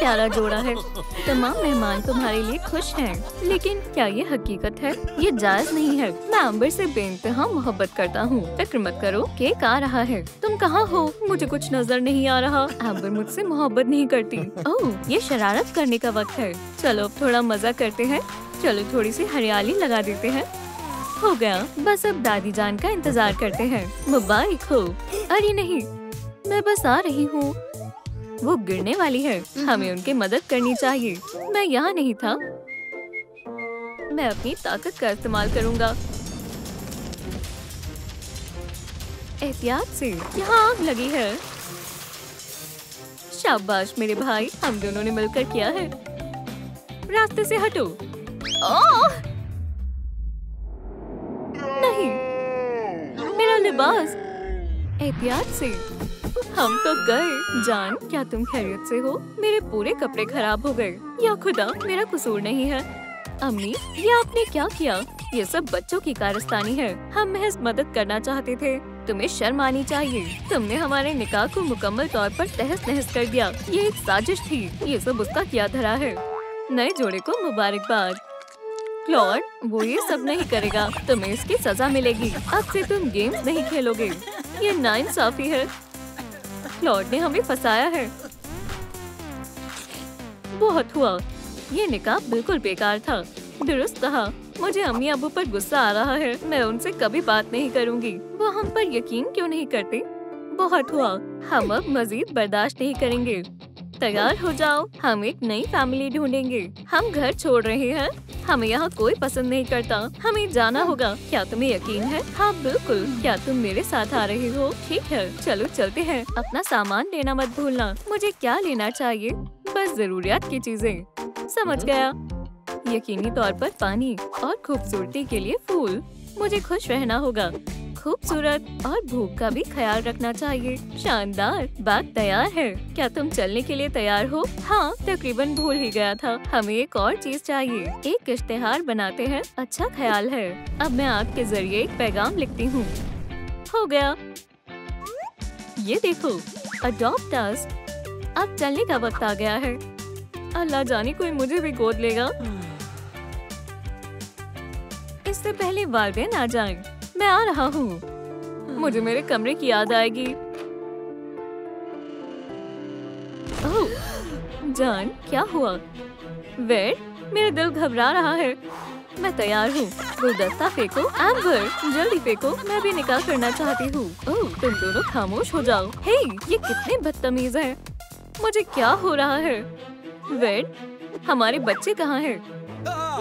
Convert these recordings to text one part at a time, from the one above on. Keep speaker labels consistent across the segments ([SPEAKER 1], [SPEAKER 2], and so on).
[SPEAKER 1] प्यारा जोड़ा है। तमाम मेहमान तुम्हारे लिए खुश हैं। लेकिन क्या ये हकीकत है? ये जायज नहीं है। मैं अम्बर से बेइंतहा मोहब्बत करता हूँ। फिक्र मत करो, केक आ रहा है। तुम कहाँ हो? मुझे कुछ नजर नहीं आ रहा। अम्बर मुझसे मोहब्बत नहीं करती। ओह, ये शरारत करने का वक्त है। चलो अब थोड़ा मजा करते हैं। चलो थोड़ी सी हरियाली लगा देते हैं। हो गया, बस अब दादी जान का इंतजार करते हैं। मुबारक हो। अरे नहीं, मैं बस आ रही हूँ। वो गिरने वाली है। हमें उनकी मदद करनी चाहिए। मैं यहाँ नहीं था। मैं अपनी ताकत का इस्तेमाल करूँगा। एहतियात से, यहाँ आग लगी है। शाबाश मेरे भाई, हम दोनों ने मिलकर किया है। रास्ते से हटो। ओह! नहीं, मेरा लिबास। एहतियात से। हम तो गए। जान, क्या तुम खैरियत से हो? मेरे पूरे कपड़े खराब हो गए। या खुदा, मेरा कसूर नहीं है। अम्मी, ये आपने क्या किया? ये सब बच्चों की कारस्तानी है। हम महज मदद करना चाहते थे। तुम्हें शर्म आनी चाहिए। तुमने हमारे निकाह को मुकम्मल तौर पर तहस नहस कर दिया। ये एक साजिश थी। ये सब उसका किया धरा है। नए जोड़े को मुबारकबाद। क्लॉड, वो ये सब नहीं करेगा। तुम्हें इसकी सजा मिलेगी। अब से तुम गेम्स नहीं खेलोगे। ये नाइंसाफी है। क्लॉड ने हमें फंसाया है। बहुत हुआ। ये निकाह बिल्कुल बेकार था। दुरुस्त कहा। मुझे अम्मी अबू पर गुस्सा आ रहा है। मैं उनसे कभी बात नहीं करूंगी। वो हम पर यकीन क्यों नहीं करते? बहुत हुआ। हम अब मजीद बर्दाश्त नहीं करेंगे। तैयार हो जाओ, हम एक नई फैमिली ढूंढेंगे। हम घर छोड़ रहे हैं। हमें यहाँ कोई पसंद नहीं करता। हमें जाना होगा। क्या तुम्हें यकीन है? हाँ बिल्कुल। क्या तुम मेरे साथ आ रहे हो? ठीक है, चलो चलते हैं। अपना सामान लेना मत भूलना। मुझे क्या लेना चाहिए? बस जरूरियात की चीजें। समझ गया। यकीनी तौर पर पानी और खूबसूरती के लिए फूल। मुझे खुश रहना होगा। खूबसूरत और भूख का भी ख्याल रखना चाहिए। शानदार, बात तैयार है। क्या तुम चलने के लिए तैयार हो? हाँ, तकरीबन भूल ही गया था। हमें एक और चीज चाहिए। एक इश्तेहार बनाते हैं। अच्छा ख्याल है। अब मैं आग के जरिए एक पैगाम लिखती हूँ। हो गया। ये देखो, अडॉप्ट अस। अब चलने का वक्त आ गया है। अल्लाह जाने कोई मुझे भी गोद लेगा। इससे पहले वालिदैन आ जाएं। मैं आ रहा हूँ। मुझे मेरे कमरे की याद आएगी। ओह, जान, क्या हुआ? वेट, मेरा दिल घबरा रहा है। मैं तैयार हूँ। गुलदस्ता फेंको। एम्बर, जल्दी फेंको। मैं भी निकाह करना चाहती हूँ। ओह, तुम दोनों खामोश हो जाओ। हे, ये कितने बदतमीज हैं। मुझे क्या हो रहा है? वेट, हमारे बच्चे कहाँ हैं?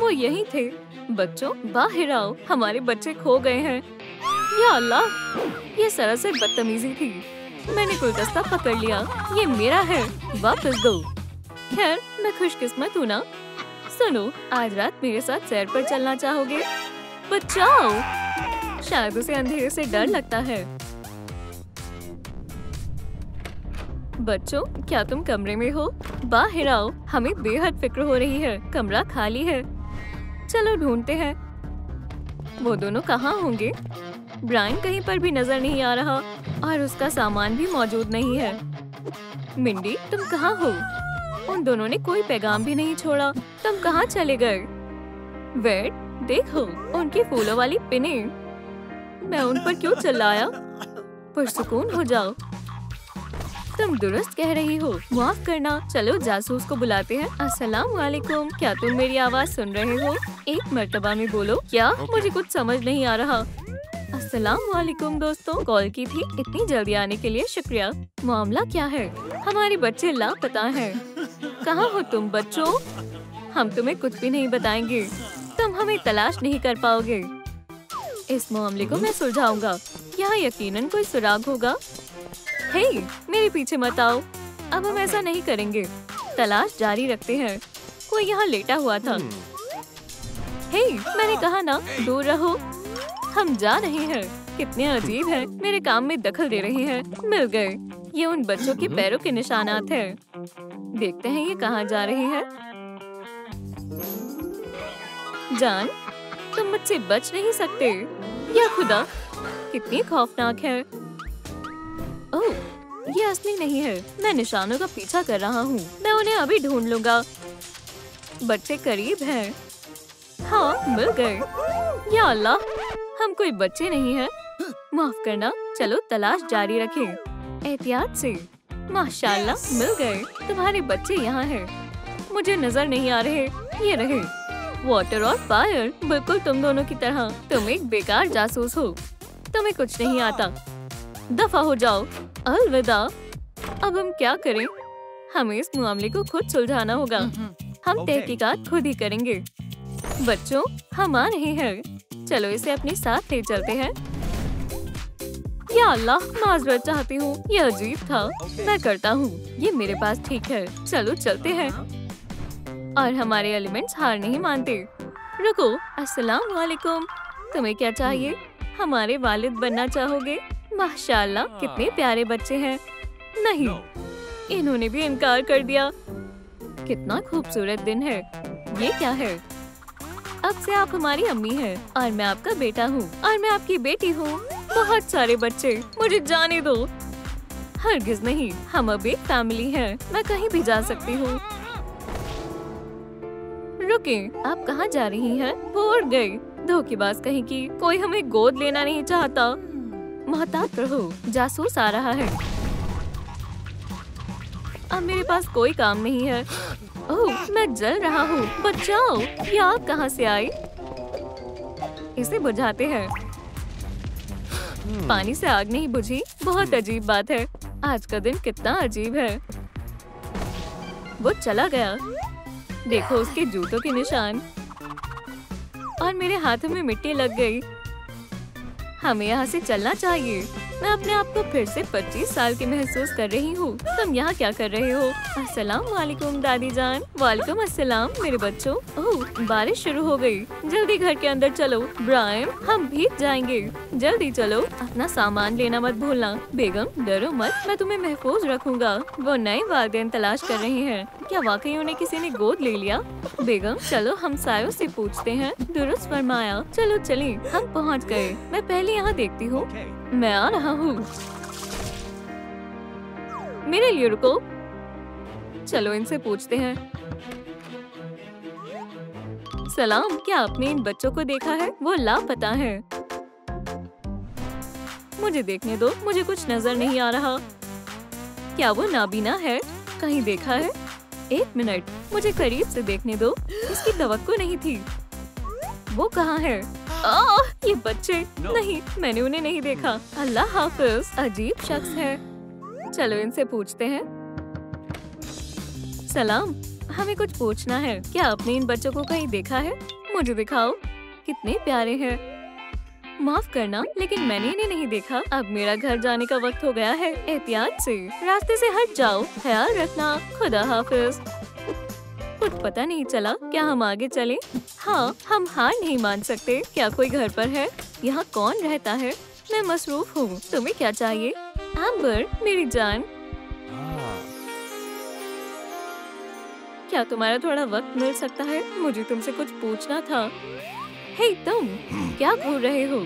[SPEAKER 1] वो यहीं थे। बच्चों, बाहर आओ। हमारे बच्चे खो गए हैं। या अल्लाह, ये सरासर बदतमीजी थी। मैंने गुलदस्ता पकड़ लिया। ये मेरा है। वापस दो। खैर, मैं खुशकिस्मत हूँ ना। सुनो, आज रात मेरे साथ सैर पर चलना चाहोगे? बचाओ। शायद उसे अंधेरे से डर लगता है। बच्चों, क्या तुम कमरे में हो? बाहर आओ। हमें बेहद फिक्र हो रही है। कमरा खाली है। चलो ढूंढते हैं। वो दोनों कहाँ होंगे? ब्रायन कहीं पर भी नजर नहीं आ रहा और उसका सामान भी मौजूद नहीं है। मिंडी, तुम कहाँ हो? उन दोनों ने कोई पैगाम भी नहीं छोड़ा। तुम कहाँ चले गए? वेट, देखो, उनकी फूलों वाली पिनें। मैं उन पर क्यों चिल्लाया? पुरसुकून हो जाओ। तुम दुरुस्त कह रही हो। माफ करना। चलो जासूस को बुलाते हैं। अस्सलाम वालेकुम। क्या तुम मेरी आवाज सुन रहे हो? एक मर्तबा में बोलो। क्या? मुझे कुछ समझ नहीं आ रहा। अस्सलाम वालेकुम दोस्तों, कॉल की थी। इतनी जल्दी आने के लिए शुक्रिया। मामला क्या है? हमारे बच्चे लापता हैं। कहाँ हो तुम बच्चों? हम तुम्हें कुछ भी नहीं बताएंगे। तुम हमें तलाश नहीं कर पाओगे। इस मामले को मैं सुलझाऊंगा। यहाँ यकीनन कोई सुराग होगा। हे, मेरे पीछे मत आओ। अब हम ऐसा नहीं करेंगे। तलाश जारी रखते हैं। कोई यहाँ लेटा हुआ था। हे, मैंने कहा ना, दूर रहो। हम जा रहे हैं। कितने अजीब हैं। मेरे काम में दखल दे रहे हैं। मिल गए। ये उन बच्चों के पैरों के निशानात हैं। देखते हैं ये कहाँ जा रहे हैं। जान, तुम मुझसे बच नहीं सकते। या खुदा, कितनी खौफनाक है। ओह, ये असली नहीं है। मैं निशानों का पीछा कर रहा हूँ। मैं उन्हें अभी ढूंढ लूंगा। बच्चे करीब हैं। हाँ, मिल गए। या अल्लाह, हम कोई बच्चे नहीं हैं। माफ करना, चलो तलाश जारी रखें। एहतियात से। माशाल्लाह, मिल गए। तुम्हारे बच्चे यहाँ हैं। मुझे नजर नहीं आ रहे। ये रहे। वाटर और फायर, बिल्कुल तुम दोनों की तरह। तुम एक बेकार जासूस हो। तुम्हें कुछ नहीं आता। दफा हो जाओ। अलविदा। अब हम क्या करें? हमें इस मामले को खुद सुलझाना होगा। हम तहकीकात खुद ही करेंगे। बच्चों, हम आ रहे हैं। चलो इसे अपने साथ ले चलते हैं। या अल्लाह, माजरत चाहती हूँ। यह अजीब था। मैं करता हूँ। ये मेरे पास ठीक है। चलो चलते हैं। और हमारे एलिमेंट्स हार नहीं मानते। रुको, अस्सलाम वालेकुम। तुम्हें क्या चाहिए? हमारे वालिद बनना चाहोगे? माशाल्लाह, कितने प्यारे बच्चे हैं। नहीं, इन्होंने भी इनकार कर दिया। कितना खूबसूरत दिन है। ये क्या है? अब से आप हमारी अम्मी हैं और मैं आपका बेटा हूँ और मैं आपकी बेटी हूँ। बहुत सारे बच्चे, मुझे जाने दो। हरगिज नहीं, हम अब एक फैमिली हैं। मैं कहीं भी जा सकती हूँ। रुके, आप कहाँ जा रही हैं? वो उड़ गई। धोखेबाज कहीं की। कोई हमें गोद लेना नहीं चाहता। मोहतात रहो, जासूस आ रहा है। अब मेरे पास कोई काम नहीं है। ओह, मैं जल रहा हूँ। बचाओ। ये आग कहाँ से आई? इसे बुझाते हैं। पानी से आग नहीं बुझी। बहुत अजीब बात है। आज का दिन कितना अजीब है। वो चला गया। देखो उसके जूतों के निशान। और मेरे हाथों में मिट्टी लग गई। हमें यहाँ से चलना चाहिए। मैं अपने आप को फिर से 25 साल की महसूस कर रही हूँ। तुम यहाँ क्या कर रहे हो? अस्सलाम वालेकुम दादी जान। वालेकुम अस्सलाम मेरे बच्चों। ओह, बारिश शुरू हो गई। जल्दी घर के अंदर चलो। ब्रायन, हम भीग जाएंगे। जल्दी चलो। अपना सामान लेना मत भूलना। बेगम, डरो मत, मैं तुम्हें महफूज रखूंगा। वो नए वालिदैन तलाश कर रहे हैं। क्या वाकई उन्हें किसी ने गोद ले लिया? बेगम, चलो हम सायों से पूछते हैं। दुरुस्त फरमाया। चलो चलें, हम पहुँच गए। मैं पहले यहाँ देखती हूँ। मैं आ रहा हूँ। मेरे लिए रुको। चलो इनसे पूछते हैं। सलाम, क्या आपने इन बच्चों को देखा है? वो लापता है। मुझे देखने दो, मुझे कुछ नजर नहीं आ रहा। क्या वो नाबीना है? कहीं देखा है? एक मिनट, मुझे करीब से देखने दो। इसकी तवक्को नहीं थी। वो कहाँ है? ये बच्चे नहीं, मैंने उन्हें नहीं देखा। अल्लाह हाफिज। अजीब शख्स है। चलो इनसे पूछते हैं। सलाम, हमें कुछ पूछना है। क्या आपने इन बच्चों को कहीं देखा है? मुझे दिखाओ। कितने प्यारे हैं। माफ करना, लेकिन मैंने इन्हें नहीं देखा। अब मेरा घर जाने का वक्त हो गया है। एहतियात से, रास्ते से हट जाओ। ख्याल रखना। खुदा हाफिज। कुछ पता नहीं चला। क्या हम आगे चलें? हाँ, हम हार नहीं मान सकते। क्या कोई घर पर है? यहाँ कौन रहता है? मैं मसरूफ हूँ। तुम्हें क्या चाहिए? एम्बर, मेरी जान, क्या तुम्हारा थोड़ा वक्त मिल सकता है? मुझे तुमसे कुछ पूछना था। हे तुम, क्या घूर रहे हो?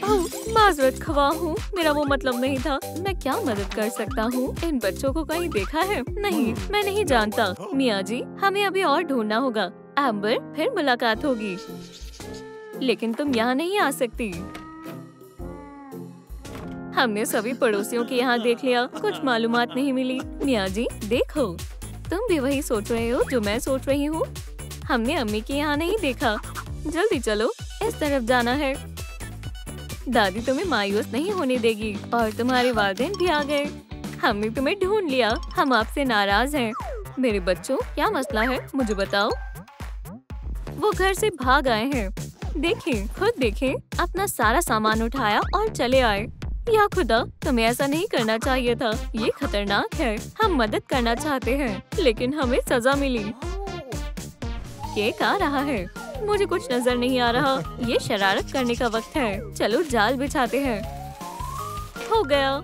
[SPEAKER 1] ओह, माजरत खवा हूँ। मेरा वो मतलब नहीं था। मैं क्या मदद कर सकता हूँ? इन बच्चों को कहीं देखा है? नहीं, मैं नहीं जानता। मियाँ जी, हमें अभी और ढूंढना होगा। एम्बर, फिर मुलाकात होगी। लेकिन तुम यहाँ नहीं आ सकती। हमने सभी पड़ोसियों के यहाँ देख लिया, कुछ मालूमात नहीं मिली। मियाँ जी, देखो, तुम भी वही सोच रहे हो जो मैं सोच रही हूँ। हमने अम्मी के यहाँ नहीं देखा। जल्दी चलो, इस तरफ जाना है। दादी तुम्हें मायूस नहीं होने देगी। और तुम्हारे वालिदैन भी आ गए। हमने तुम्हें ढूंढ लिया। हम आपसे नाराज हैं। मेरे बच्चों, क्या मसला है? मुझे बताओ। वो घर से भाग आए हैं। देखें, खुद देखें। अपना सारा सामान उठाया और चले आए। या खुदा, तुम्हें ऐसा नहीं करना चाहिए था। ये खतरनाक है। हम मदद करना चाहते हैं, लेकिन हमें सजा मिली। केक आ रहा है। मुझे कुछ नजर नहीं आ रहा। ये शरारत करने का वक्त है। चलो जाल बिछाते हैं। हो गया।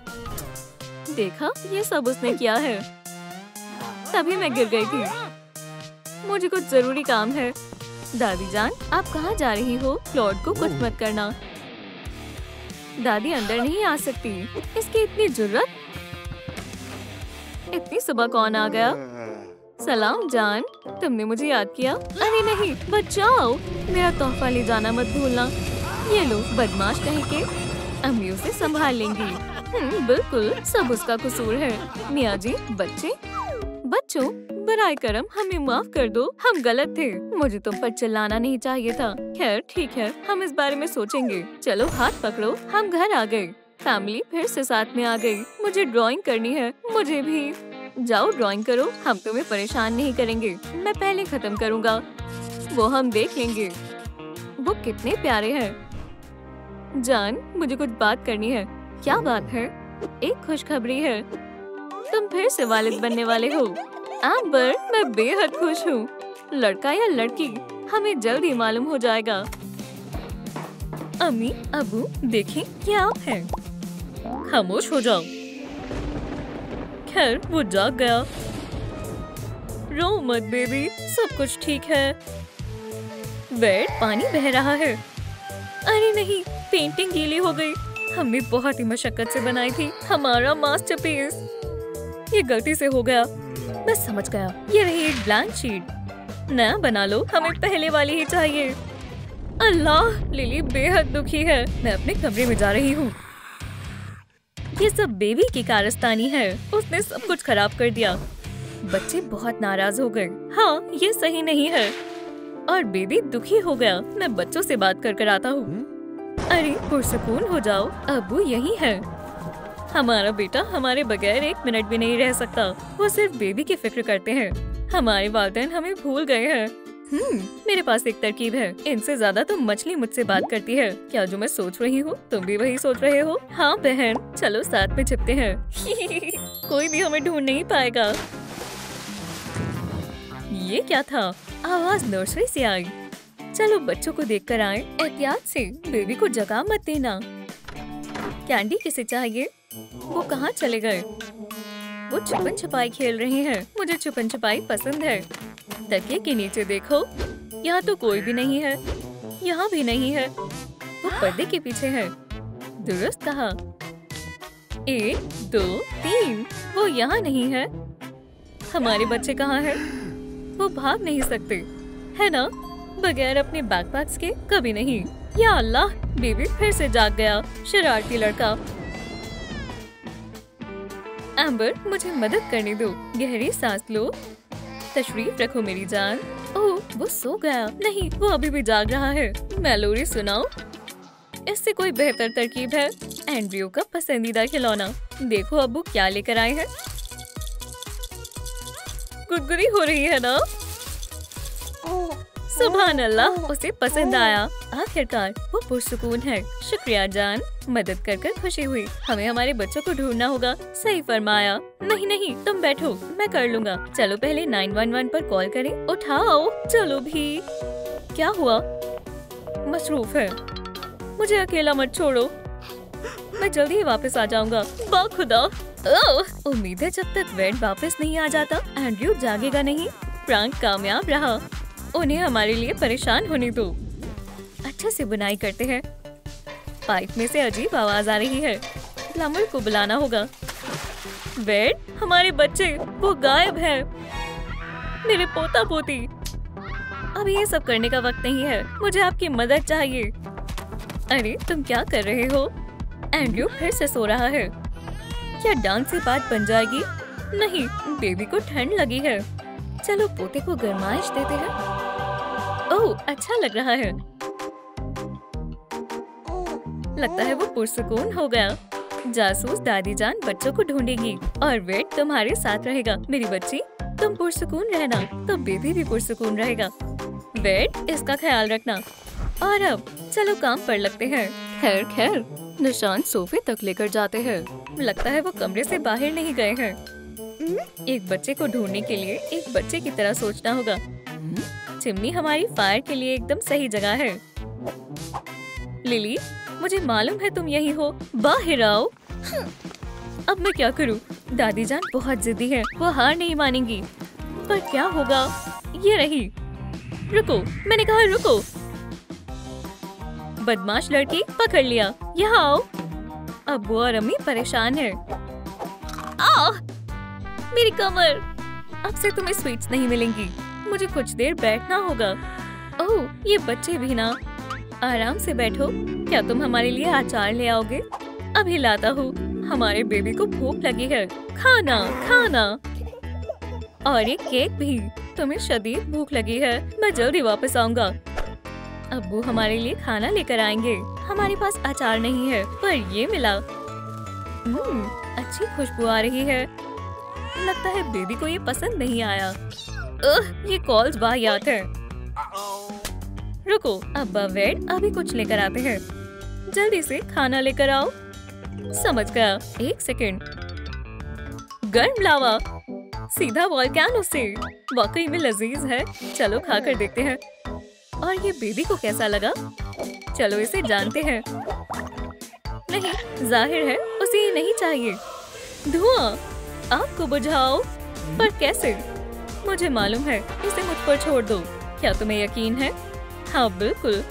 [SPEAKER 1] देखा, ये सब उसने किया है। तभी मैं गिर गई थी। मुझे कुछ जरूरी काम है। दादी जान, आप कहाँ जा रही हो? लॉर्ड को कुछ मत करना। दादी अंदर नहीं आ सकती। इसकी इतनी जुर्रत। इतनी सुबह कौन आ गया? सलाम जान, तुमने मुझे याद किया? अरे नहीं, बचाओ, मेरा तोहफा ले जाना मत भूलना। ये लो, बदमाश कहीं के। अम्मी उसे संभाल लेंगी। बिल्कुल, सब उसका कसूर है। मियाँ जी, बच्चों बराए करम हमें माफ कर दो, हम गलत थे। मुझे तुम पर चिल्लाना नहीं चाहिए था। खैर ठीक है, हम इस बारे में सोचेंगे। चलो हाथ पकड़ो, हम घर आ गए। फैमिली फिर से साथ में आ गई। मुझे ड्राइंग करनी है। मुझे भी। जाओ ड्राइंग करो, हम तुम्हें परेशान नहीं करेंगे। मैं पहले खत्म करूँगा, वो हम देख लेंगे। वो कितने प्यारे हैं। जान, मुझे कुछ बात करनी है। क्या बात है? एक खुशखबरी है, तुम फिर से वालिद बनने वाले हो। एम्बर, मैं बेहद खुश हूँ। लड़का या लड़की, हमें जल्द ही मालूम हो जाएगा। अम्मी, अबू, देखें क्या आप हैं। खामोश हो जाओ। खैर, वो जाग गया। रो मत बेबी, सब कुछ ठीक है। वेट, पानी बह रहा है। अरे नहीं, पेंटिंग गीली हो गई। हमने बहुत ही मशक्कत से बनाई थी, हमारा मास्टरपीस। ये गलती से हो गया। मैं समझ गया, ये रही एक ब्लैंक शीट। नया बना लो, हमें पहले वाली ही चाहिए। अल्लाह, लिली बेहद दुखी है। मैं अपने कमरे में जा रही हूँ। ये सब बेबी की कारस्तानी है, उसने सब कुछ खराब कर दिया। बच्चे बहुत नाराज हो गए। हाँ, ये सही नहीं है। और बेबी दुखी हो गया। मैं बच्चों से बात कर आता हूँ। अरे पुरसुकून हो जाओ, अब्बू यही है। हमारा बेटा हमारे बगैर एक मिनट भी नहीं रह सकता। वो सिर्फ बेबी की फिक्र करते हैं। हमारे वालिदैन हमें भूल गए हैं। मेरे पास एक तरकीब है। इनसे ज्यादा तो मछली मुझसे बात करती है। क्या जो मैं सोच रही हूँ तुम भी वही सोच रहे हो? हाँ बहन, चलो साथ में छिपते हैं। कोई भी हमें ढूंढ नहीं पाएगा। ये क्या था? आवाज नर्सरी से आई। चलो बच्चों को देखकर आए। एहतियात से, बेबी को जगह मत देना। कैंडी किसे चाहिए? वो कहाँ चले गए? वो छुपन छुपाई खेल रहे हैं। मुझे छुपन छुपाई पसंद है। तकिए के नीचे देखो, यहाँ तो कोई भी नहीं है। यहाँ भी नहीं है। वो पर्दे के पीछे है। दुरुस्त कहा। 1 2 3, वो यहाँ नहीं है। हमारे बच्चे कहाँ हैं? वो भाग नहीं सकते, है ना? बगैर अपने बैकपैक्स के कभी नहीं। या अल्लाह, बेबी फिर से जाग गया। शरारती लड़का। एम्बर, मुझे मदद करने दो। गहरी सांस लो। तशरीफ रखो मेरी जान। ओह, वो सो गया। नहीं, वो अभी भी जाग रहा है। मेलोडी सुनाओ। इससे कोई बेहतर तरकीब है। एंड्रयू का पसंदीदा खिलौना। देखो अब्बू क्या लेकर आए हैं। गुदगुदी हो रही है ना? सुभान अल्लाह, उसे पसंद आया। आखिरकार वो पुरसुकून है। शुक्रिया जान, मदद कर कर खुशी हुई। हमें हमारे बच्चों को ढूंढना होगा। सही फरमाया। नहीं नहीं, तुम बैठो, मैं कर लूँगा। चलो पहले 911 पर कॉल करें। उठाओ। चलो भी। क्या हुआ? मसरूफ है। मुझे अकेला मत छोड़ो। मैं जल्दी ही वापस आ जाऊंगा। बाखुदा। उम्मीद है जब तक वेड वापस नहीं आ जाता एंड्रयू जागेगा नहीं। प्रैंक कामयाब रहा। उन्हें हमारे लिए परेशान होने दो। अच्छा से बुनाई करते हैं। पाइप में से अजीब आवाज आ रही है। प्लम्बर को बुलाना होगा। वेड, हमारे बच्चे, वो गायब है। मेरे पोता पोती। अब ये सब करने का वक्त नहीं है। मुझे आपकी मदद चाहिए। अरे तुम क्या कर रहे हो? एंड्रयू फिर से सो रहा है। क्या डांस से बात बन जाएगी? नहीं, बेबी को ठंड लगी है। चलो पोते को गरमाइश देते हैं। ओह, अच्छा लग रहा है। लगता है वो पुरसुकून हो गया। जासूस दादी जान बच्चों को ढूंढेगी और वेट तुम्हारे साथ रहेगा। मेरी बच्ची, तुम पुरसुकून रहना तो बेबी भी पुरसुकून रहेगा। वेट, इसका ख्याल रखना। और अब चलो काम पर लगते हैं। खैर खैर, निशान सोफे तक लेकर जाते हैं। लगता है वो कमरे से बाहर नहीं गए हैं। एक बच्चे को ढूंढने के लिए एक बच्चे की तरह सोचना होगा। चिमनी हमारी फायर के लिए एकदम सही जगह है। लिली, मुझे मालूम है तुम यही हो। बाहर आओ। अब मैं क्या करूं? दादी जान बहुत जिद्दी है, वो हार नहीं मानेंगी। पर क्या होगा? ये रही। रुको, मैंने कहा रुको। बदमाश लड़की, पकड़ लिया। यहाँ आओ। अब्बू और अम्मी परेशान है। मेरी कमर। अब से तुम्हें स्वीट्स नहीं मिलेंगी। मुझे कुछ देर बैठना होगा। ओह, ये बच्चे भी ना। आराम से बैठो। क्या तुम हमारे लिए अचार ले आओगे? अभी लाता हूँ। हमारे बेबी को भूख लगी है। खाना खाना। और एक केक भी। तुम्हें शदीद भूख लगी है। मैं जल्दी वापस आऊंगा। अब्बू हमारे लिए खाना लेकर आएंगे। हमारे पास अचार नहीं है, पर ये मिला। अच्छी खुशबू आ रही है। लगता है बेबी को ये पसंद नहीं आया। ये कॉल्स वाहियात है। रुको, अब्बा वेड अभी कुछ लेकर आते हैं। जल्दी से खाना लेकर आओ। समझ गया। एक सेकंड। गर्म लावा सीधा वोल्केनो से। वाकई में लजीज है। चलो खाकर देखते हैं। और ये बेबी को कैसा लगा? चलो इसे जानते हैं। नहीं, जाहिर है उसे ये नहीं चाहिए। धुआं, आग को बुझाओ। पर कैसे? मुझे मालूम है। इसे मुझ पर छोड़ दो। क्या तुम्हें यकीन है? हाँ बिल्कुल।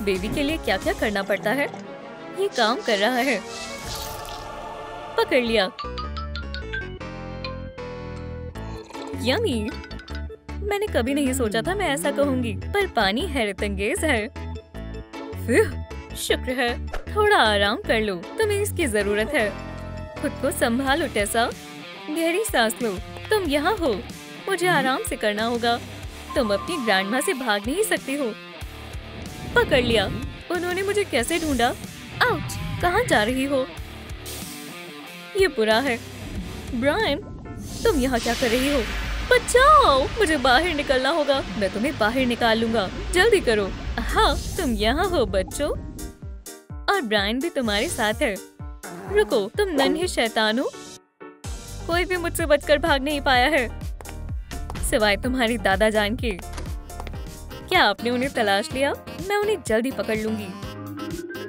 [SPEAKER 1] बेबी के लिए क्या क्या करना पड़ता है? ये काम कर रहा है। पकड़ लिया। यम्मी। मैंने कभी नहीं सोचा था मैं ऐसा कहूंगी, पर पानी हैरतअंगेज है। शुक्र है। थोड़ा आराम कर लो, तुम्हें इसकी जरूरत है। खुद को संभालो टेसा। गहरी सांस लो। तुम यहाँ हो। मुझे आराम से करना होगा। तुम अपनी ग्रैंडमा से भाग नहीं सकती हो। पकड़ लिया। उन्होंने मुझे कैसे ढूंढा? आउच! कहाँ जा रही हो? ये बुरा है। ब्रायन, तुम यहाँ क्या कर रही हो? बचाओ! मुझे बाहर निकलना होगा। मैं तुम्हें बाहर निकाल लूंगा। जल्दी करो। हाँ, तुम यहाँ हो बच्चों। और ब्रायन भी तुम्हारे साथ है। रुको, तुम नन्हे शैतान हो। कोई भी मुझसे बचकर भाग नहीं पाया है, सिवाय तुम्हारी दादा जान के। क्या आपने उन्हें तलाश लिया? मैं उन्हें जल्दी पकड़ लूंगी।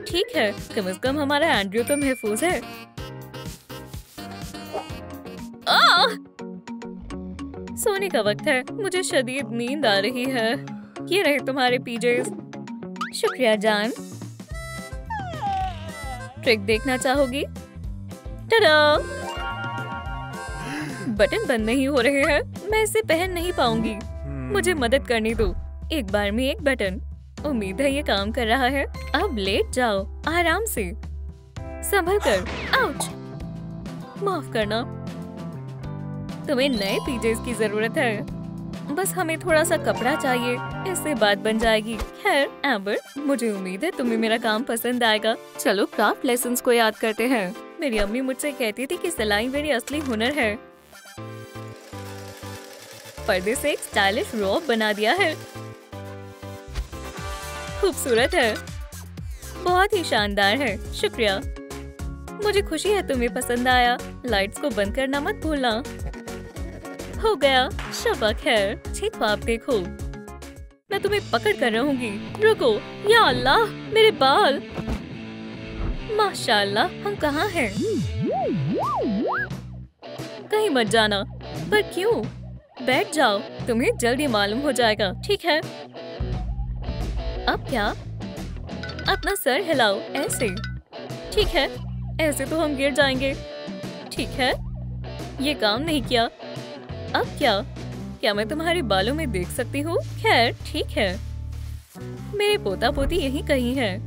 [SPEAKER 1] ठीक है, कम से कम हमारा एंड्रयू तो महफूज है। सोने का वक्त है। मुझे शदीद नींद आ रही है। ये रहे तुम्हारे पीजेस। शुक्रिया जान। ट्रिक देखना चाहोगी? टडा! बटन बंद नहीं हो रहे हैं। मैं इसे पहन नहीं पाऊंगी। मुझे मदद करने दो। एक बार में एक बटन। उम्मीद है ये काम कर रहा है। अब लेट जाओ आराम से। संभल कर। आउच! माफ करना। तुम्हें नए पीजेस की जरूरत है। बस हमें थोड़ा सा कपड़ा चाहिए। इससे बात बन जाएगी। खैर एम्बर, मुझे उम्मीद है तुम्हें मेरा काम पसंद आएगा। चलो क्राफ्ट लेसन्स को याद करते हैं। मेरी अम्मी मुझसे कहती थी कि सिलाई मेरी असली हुनर है। पर्दे से एक स्टाइलिश रॉब बना दिया है। खूबसूरत है। बहुत ही शानदार है। शुक्रिया। मुझे खुशी है तुम्हें पसंद आया। लाइट्स को बंद करना मत भूलना। हो गया। शबा खैर। अच्छे ख्वाब देखो। मैं तुम्हें पकड़ कर रहूंगी। रुको। या अल्लाह, मेरे बाल। माशाल्लाह, हम कहाँ हैं? कहीं मत जाना। पर क्यों? बैठ जाओ। तुम्हें जल्दी मालूम हो जाएगा। ठीक है। अब क्या? अपना सर हिलाओ। ऐसे। ठीक है। ऐसे तो हम गिर जाएंगे। ठीक है। ये काम नहीं किया। अब क्या मैं तुम्हारे बालों में देख सकती हूँ? खैर ठीक है। मेरे पोता पोती यहीं कहीं है।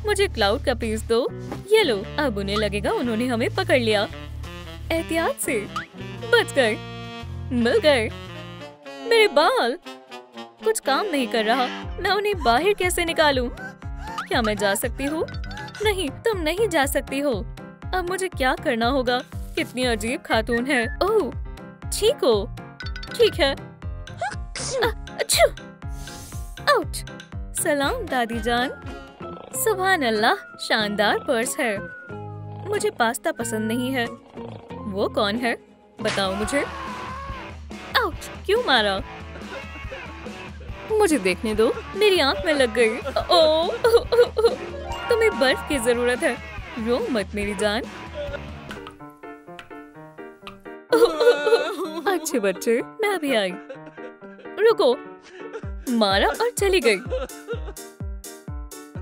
[SPEAKER 1] मुझे क्लाउड का पीस दो। ये लो। अब उन्हें लगेगा उन्होंने हमें पकड़ लिया। एहतियात से। बच गए। मिल गए। मेरे बाल। कुछ काम नहीं कर रहा। मैं उन्हें बाहर कैसे निकालूं? क्या मैं जा सकती हूँ? नहीं, तुम नहीं जा सकती हो। अब मुझे क्या करना होगा? कितनी अजीब खातून है। ओह, ठीक हो। ठीक है। आउच! सलाम दादी जान। सुभान अल्लाह, शानदार पर्स है। मुझे पास्ता पसंद नहीं है। वो कौन है? बताओ मुझे। आउच! क्यों मारा? मुझे देखने दो। मेरी आंख में लग गई। तुम्हें बर्फ की जरूरत है। रो मत मेरी जान। अच्छे बच्चे, मैं अभी आई। रुको। मारा और चली गई।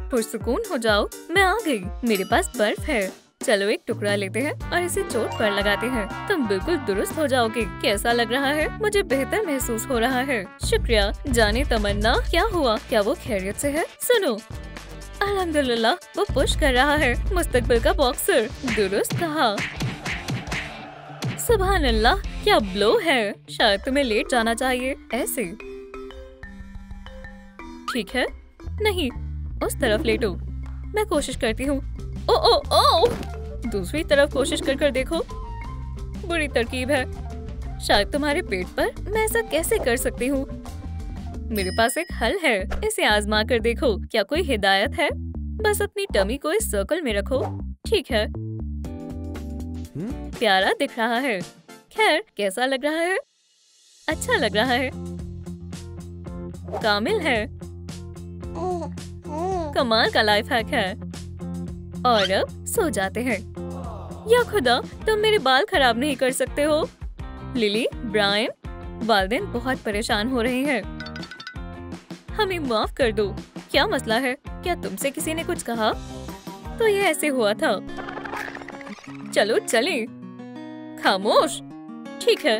[SPEAKER 1] पुरसुकून हो जाओ। मैं आ गई। मेरे पास बर्फ है। चलो एक टुकड़ा लेते हैं और इसे चोट पर लगाते हैं। तुम बिल्कुल दुरुस्त हो जाओगे। कैसा लग रहा है? मुझे बेहतर महसूस हो रहा है। शुक्रिया। जाने तमन्ना, क्या हुआ? क्या वो खैरियत से है? सुनो, अल्हम्दुलिल्लाह, वो पुश कर रहा है। मुस्तकबिल का बॉक्सर। दुरुस्त कहा। सुभान अल्लाह, क्या ब्लो है। शायद तुम्हें लेट जाना चाहिए। ऐसे ठीक है। नहीं, उस तरफ लेटो। मैं कोशिश करती हूँ। ओ ओ ओ, दूसरी तरफ कोशिश कर देखो। बुरी तरकीब है। शायद तुम्हारे पेट पर। मैं ऐसा कैसे कर सकती हूँ? मेरे पास एक हल है। इसे आजमा कर देखो। क्या कोई हिदायत है? बस अपनी टमी को इस सर्कल में रखो। ठीक है, प्यारा दिख रहा है। खैर, कैसा लग रहा है? अच्छा लग रहा है। कामिल है। कमाल का लाइफ हैक है। और अब सो जाते हैं। या खुदा, तुम मेरे बाल खराब नहीं कर सकते हो। लिली, ब्रायन, वालिदैन बहुत परेशान हो रहे हैं। हमें माफ कर दो। क्या मसला है? क्या तुमसे किसी ने कुछ कहा? तो ये ऐसे हुआ था। चलो चलें। खामोश। ठीक है,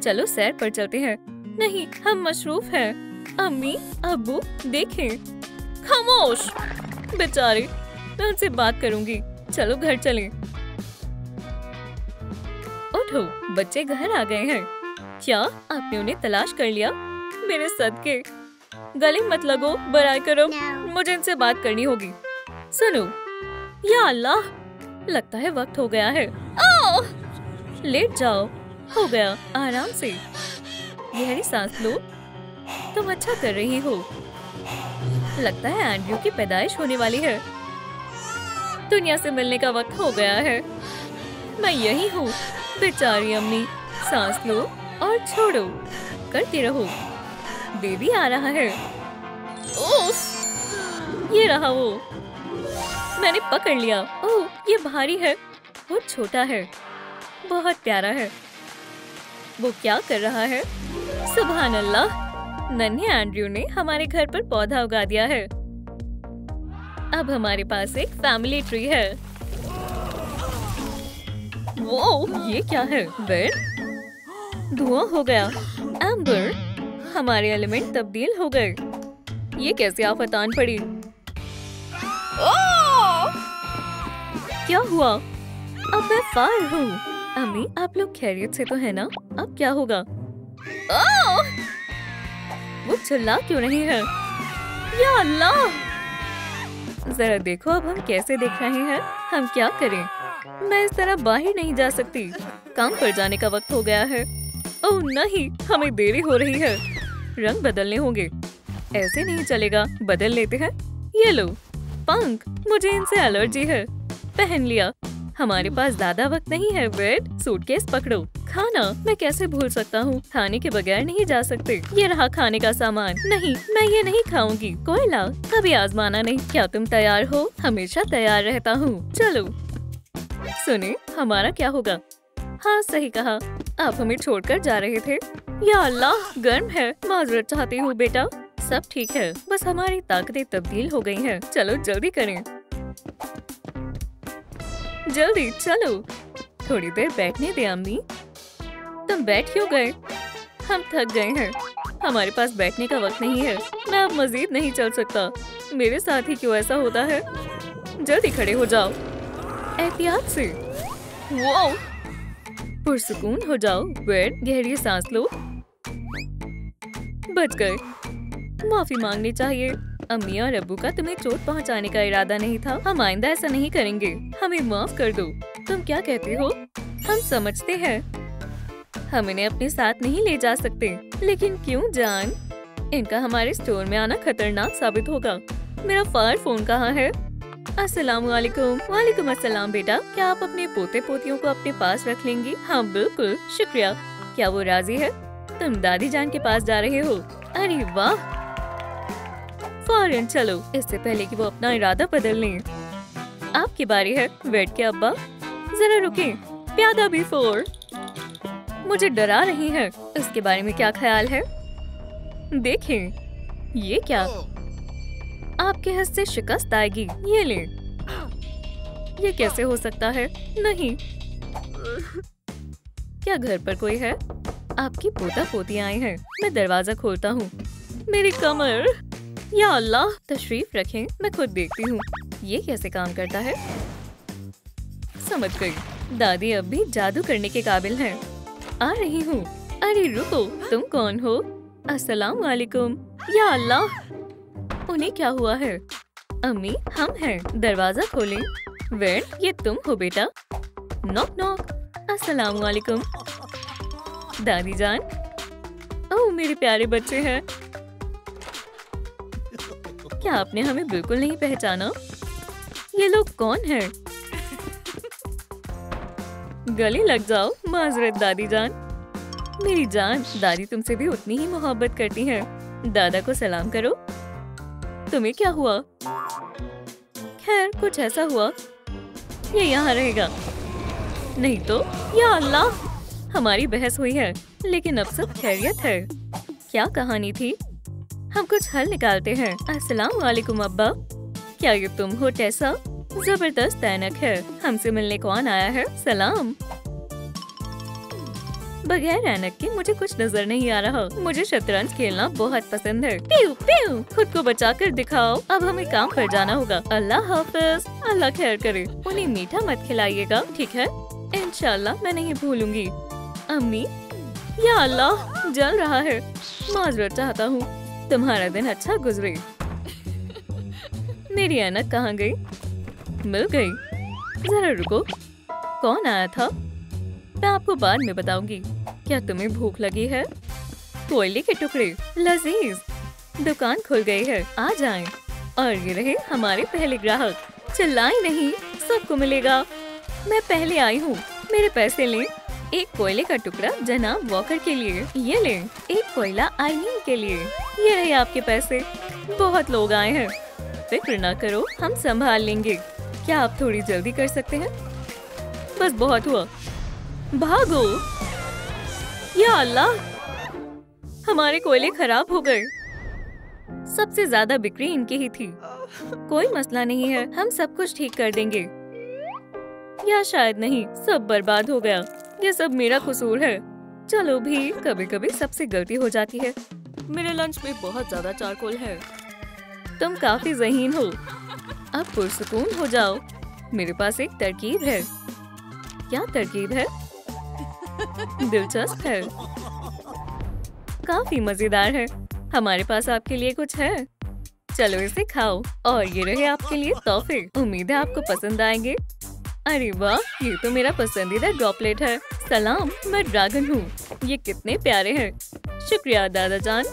[SPEAKER 1] चलो सैर पर चलते हैं। नहीं, हम मशरूफ हैं। अम्मी, अब्बू, देखें। खामोश। बेचारे, मैं उनसे बात करूंगी। चलो घर चलें। उठो, बच्चे घर आ गए हैं। क्या आपने उन्हें तलाश कर लिया? मेरे सदके। गले मत लगो, बराए करो। मुझे इनसे बात करनी होगी। सुनो, या अल्लाह, लगता है वक्त हो गया है। लेट जाओ। हो गया, आराम से। गहरी सांस लो। तुम अच्छा कर रही हो। लगता है एंड्रयू की पैदाइश होने वाली है। दुनिया से मिलने का वक्त हो गया है। मैं यही हूँ। बेचारी अम्मी। सांस लो और छोड़ो। करते रहो। बेबी आ रहा है। ओफ, ये रहा वो। मैंने पकड़ लिया। ओह, ये भारी है। वो छोटा है, बहुत प्यारा है। वो क्या कर रहा है? सुभान अल्लाह, नन्हे एंड्रयू ने हमारे घर पर पौधा उगा दिया है। अब हमारे पास एक फैमिली ट्री है। वो ये क्या है? बेड धुआं हो गया। एम्बर, हमारे एलिमेंट तब्दील हो गए। ये कैसे आफत आन पड़ी? क्या हुआ? अब मैं फायर हूँ। अम्मी, आप लोग खैरियत से तो है ना? अब क्या होगा? वो चिल्ला क्यों नहीं है? या अल्लाह! जरा देखो अब हम कैसे देख रहे हैं। हम क्या करें? मैं इस तरह बाहर नहीं जा सकती। काम पर जाने का वक्त हो गया है। ओह नहीं, हमें देरी हो रही है। रंग बदलने होंगे। ऐसे नहीं चलेगा। बदल लेते हैं। ये लो, पंख। मुझे इनसे एलर्जी है। पहन लिया। हमारे पास ज्यादा वक्त नहीं है। वेट, सूटकेस पकड़ो। खाना मैं कैसे भूल सकता हूँ? खाने के बगैर नहीं जा सकते। ये रहा खाने का सामान। नहीं, मैं ये नहीं खाऊंगी। कोयला कभी आजमाना नहीं। क्या तुम तैयार हो? हमेशा तैयार रहता हूँ। चलो। सुने, हमारा क्या होगा? हाँ, सही कहा। आप हमें छोड़कर जा रहे थे। या अल्लाह, गर्म है। माजरत चाहती हूँ बेटा। सब ठीक है, बस हमारी ताकतें तब्दील हो गई हैं। चलो जल्दी करें। जल्दी चलो। थोड़ी देर बैठने दे अम्मी। तुम बैठ क्यों गए? हम थक गए हैं। हमारे पास बैठने का वक्त नहीं है। मैं अब मजीद नहीं चल सकता। मेरे साथ ही क्यों ऐसा होता है? जल्दी खड़े हो जाओ। एहतियात से। वो पुरसुकून हो जाओ। बेड, गहरी सांस लो। बच गए। माफी मांगनी चाहिए। अम्मी और अब्बू का तुम्हें चोट पहुंचाने का इरादा नहीं था। हम आइंदा ऐसा नहीं करेंगे। हमें माफ कर दो। तुम क्या कहते हो? हम समझते हैं। हम इन्हें अपने साथ नहीं ले जा सकते। लेकिन क्यों जान? इनका हमारे स्टोर में आना खतरनाक साबित होगा। मेरा फायर फोन कहाँ है? अस्सलाम वालेकुम। वालेकुम अस्सलाम बेटा। क्या आप अपने पोते पोतियों को अपने पास रख लेंगी? हाँ बिल्कुल, शुक्रिया। क्या वो राजी है? तुम दादी जान के पास जा रहे हो? अरे वाह, फौरन चलो, इससे पहले कि वो अपना इरादा बदल लें। आपकी बारी है। वेट के अब्बा, जरा रुकें। प्यादा बिफोर। मुझे डरा रही है। इसके बारे में क्या ख्याल है? देखें, ये क्या? आपके हाथ से शिकस्त आएगी। ये ले। ये कैसे हो सकता है? नहीं। क्या घर पर कोई है? आपकी पोता पोती आए हैं। मैं दरवाजा खोलता हूँ। मेरी कमर! या अल्लाह, तशरीफ रखें, मैं खुद देखती हूँ ये कैसे काम करता है। समझ गई, दादी अब भी जादू करने के काबिल हैं। आ रही हूँ। अरे रुको, तुम कौन हो? अस्सलाम वालेकुम। या अल्लाह, उन्हें क्या हुआ है? अम्मी, हम हैं, दरवाजा खोलें। वेर, ये तुम हो बेटा? Knock knock. अस्सलाम वालेकुम। दादी जान। ओह, मेरे प्यारे बच्चे हैं। क्या आपने हमें बिल्कुल नहीं पहचाना? ये लोग कौन हैं? गले लग जाओ। माजरत दादी जान। मेरी जान, दादी तुमसे भी उतनी ही मोहब्बत करती हैं। दादा को सलाम करो। तुम्हें क्या हुआ? खैर, कुछ ऐसा हुआ, ये यहाँ रहेगा। नहीं तो। या अल्लाह, हमारी बहस हुई है, लेकिन अब सब खैरियत है। क्या कहानी थी? हम कुछ हल निकालते हैं। अस्सलाम वालेकुम अब्बा। क्या ये तुम हो टेसा? जबरदस्त ऐनक है। हमसे मिलने कौन आया है? सलाम। बगैर ऐनक के मुझे कुछ नजर नहीं आ रहा। मुझे शतरंज खेलना बहुत पसंद है। प्यू प्यू, खुद को बचाकर दिखाओ। अब हमें काम पर जाना होगा। अल्लाह हाफिज। अल्लाह खैर करे। उन्हें मीठा मत खिलाइएगा, ठीक है? इंशाल्लाह मैं नहीं भूलूंगी। अम्मी, या अल्लाह, जल रहा है। माजरत चाहता हूँ। तुम्हारा दिन अच्छा गुजरे। मेरी ऐनक कहाँ गई? मिल गई। जरा रुको, कौन आया था? मैं आपको बाद में बताऊंगी। क्या तुम्हें भूख लगी है? कोयले के टुकड़े लजीज। दुकान खुल गई है, आ जाएं। और ये रहे हमारे पहले ग्राहक। चिल्लाएं नहीं, सबको मिलेगा। मैं पहले आई हूँ, मेरे पैसे लें। एक कोयले का टुकड़ा जनाब वॉकर के लिए। ये लें। एक कोयला आईनीन के लिए। ये रहे आपके पैसे। बहुत लोग आए हैं, फिक्र ना करो, हम संभाल लेंगे। क्या आप थोड़ी जल्दी कर सकते हैं? बस बहुत हुआ, भागो। या अल्लाह, हमारे कोयले खराब हो गए। सबसे ज्यादा बिक्री इनकी ही थी। कोई मसला नहीं है, हम सब कुछ ठीक कर देंगे। या शायद नहीं, सब बर्बाद हो गया। ये सब मेरा कसूर है। चलो भी, कभी कभी सबसे गलती हो जाती है। मेरे लंच में बहुत ज्यादा चारकोल है। तुम काफी ज़हीन हो। अब पुरसुकून हो जाओ। मेरे पास एक तरकीब है। क्या तरकीब है? दिलचस्प है, काफी मजेदार है। हमारे पास आपके लिए कुछ है, चलो इसे खाओ। और ये रहे आपके लिए तोहफे। उम्मीद है आपको पसंद आएंगे। अरे वाह, ये तो मेरा पसंदीदा ड्रॉपलेट है। सलाम, मैं ड्रैगन हूँ। ये कितने प्यारे हैं। शुक्रिया दादा जान।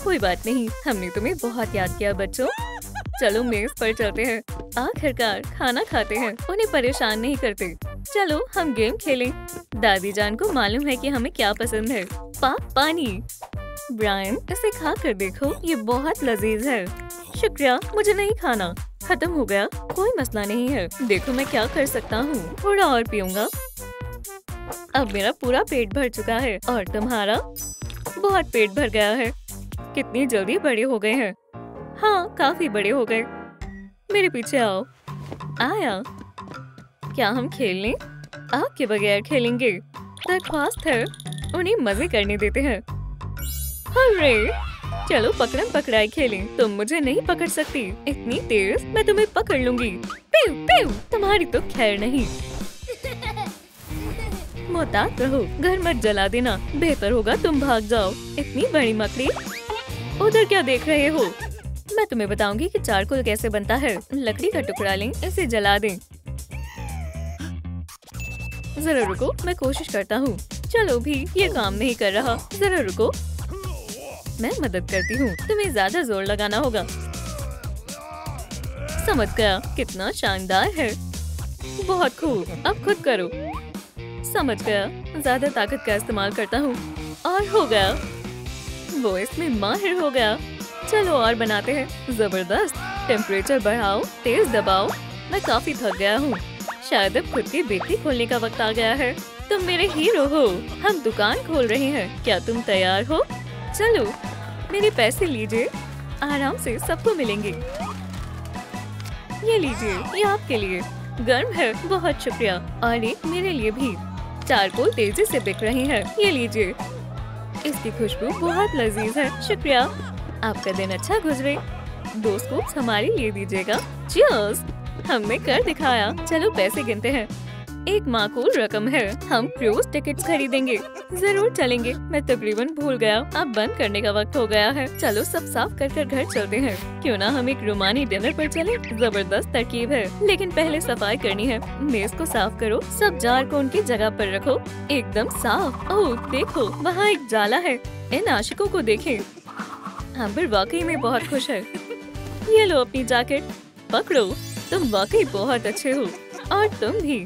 [SPEAKER 1] कोई बात नहीं, हमने तुम्हें बहुत याद किया बच्चों। चलो मेज पर चलते हैं। आखिरकार खाना खाते हैं, उन्हें परेशान नहीं करते। चलो हम गेम खेलें। दादी जान को मालूम है कि हमें क्या पसंद है। पानी। ब्रायन, इसे खा कर देखो, ये बहुत लजीज है। शुक्रिया, मुझे नहीं खाना, खत्म हो गया। कोई मसला नहीं है, देखो मैं क्या कर सकता हूँ। थोड़ा और पीऊंगा। अब मेरा पूरा पेट भर चुका है। और तुम्हारा? बहुत पेट भर गया है। कितनी जल्दी बड़े हो गए हैं। हाँ, काफी बड़े हो गए। मेरे पीछे आओ। आया। क्या हम खेल लें? आपके बगैर खेलेंगे। दरख्वास्त है, उन्हें मजे करने देते हैं। अरे चलो पकड़म पकड़ाई खेलें। तुम मुझे नहीं पकड़ सकती, इतनी तेज मैं तुम्हें पकड़ लूंगी। प्यू प्यू, तुम्हारी तो खैर नहीं। मोहतात रहो, घर मत जला देना। बेहतर होगा तुम भाग जाओ। इतनी बड़ी मकड़ी, उधर क्या देख रहे हो? मैं तुम्हें बताऊंगी कि चारकोल कैसे बनता है। लकड़ी का टुकड़ा लें, इसे जला दें। जरा रुको, मैं कोशिश करता हूँ। चलो भी, ये काम नहीं कर रहा। जरा रुको, मैं मदद करती हूँ। तुम्हें ज्यादा जोर लगाना होगा। समझ गया, कितना शानदार है। बहुत खूब, अब खुद करो। समझ गया, ज्यादा ताकत का इस्तेमाल करता हूँ। और हो गया, वो इसमें माहिर हो गया। चलो और बनाते हैं। जबरदस्त। टेम्परेचर बढ़ाओ, तेज दबाओ। मैं काफी थक गया हूँ। शायद अब खुद की बेकरी खोलने का वक्त आ गया है। तुम मेरे हीरो हो। हम दुकान खोल रहे हैं, क्या तुम तैयार हो? चलो, मेरे पैसे लीजिए, आराम से सबको मिलेंगे। ये लीजिए, ये आपके लिए। गर्म है, बहुत शुक्रिया। और एक मेरे लिए भी। चारकोल तेजी से बिक रही है, ये लीजिए। इसकी खुशबू बहुत लजीज है, शुक्रिया। आपका दिन अच्छा गुजरे। 2 स्कूप्स हमारे लिए दीजिएगा। चीयर्स। हमने कर दिखाया। चलो पैसे गिनते हैं। एक माकूल रकम है। हम क्रूज टिकट्स खरीदेंगे। जरूर चलेंगे। मैं तकरीबन भूल गया। अब बंद करने का वक्त हो गया है। चलो सब साफ कर घर चलते हैं। क्यों ना हम एक रोमानी डिनर पर चलें? जबरदस्त तरकीब है, लेकिन पहले सफाई करनी है। मेज को साफ करो। सब जार को उनकी जगह पर रखो, एकदम साफ। ओह देखो, वहाँ एक जाला है। इन आशिकों को देखें। एम्बर वाकई में बहुत खुश है। ये लो अपनी जैकेट, पकड़ो। तुम वाकई बहुत अच्छे हो। और तुम भी।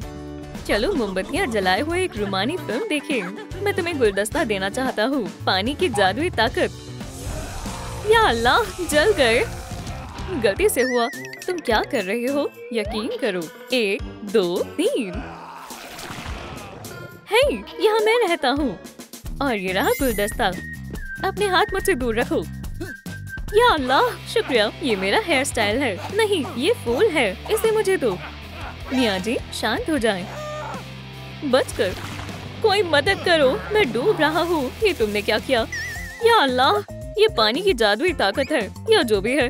[SPEAKER 1] चलो मोमबत्तियाँ जलाए हुए एक रोमानी फिल्म देखें। मैं तुम्हें गुलदस्ता देना चाहता हूँ। पानी की जादुई ताकत। या अल्लाह, जल गए। गलती से हुआ। तुम क्या कर रहे हो? यकीन करो। 1 2 3। हे, यहाँ मैं रहता हूँ। और ये रहा गुलदस्ता। अपने हाथ मुझसे दूर रखो। या अल्लाह, शुक्रिया। ये मेरा हेयर स्टाइल है। नहीं, ये फूल है। इसे मुझे दो। मियाँ जी, शांत हो जाएं। बचकर। कोई मदद करो, मैं डूब रहा हूँ। ये तुमने क्या किया? या अल्लाह, ये पानी की जादुई ताकत है, या जो भी है।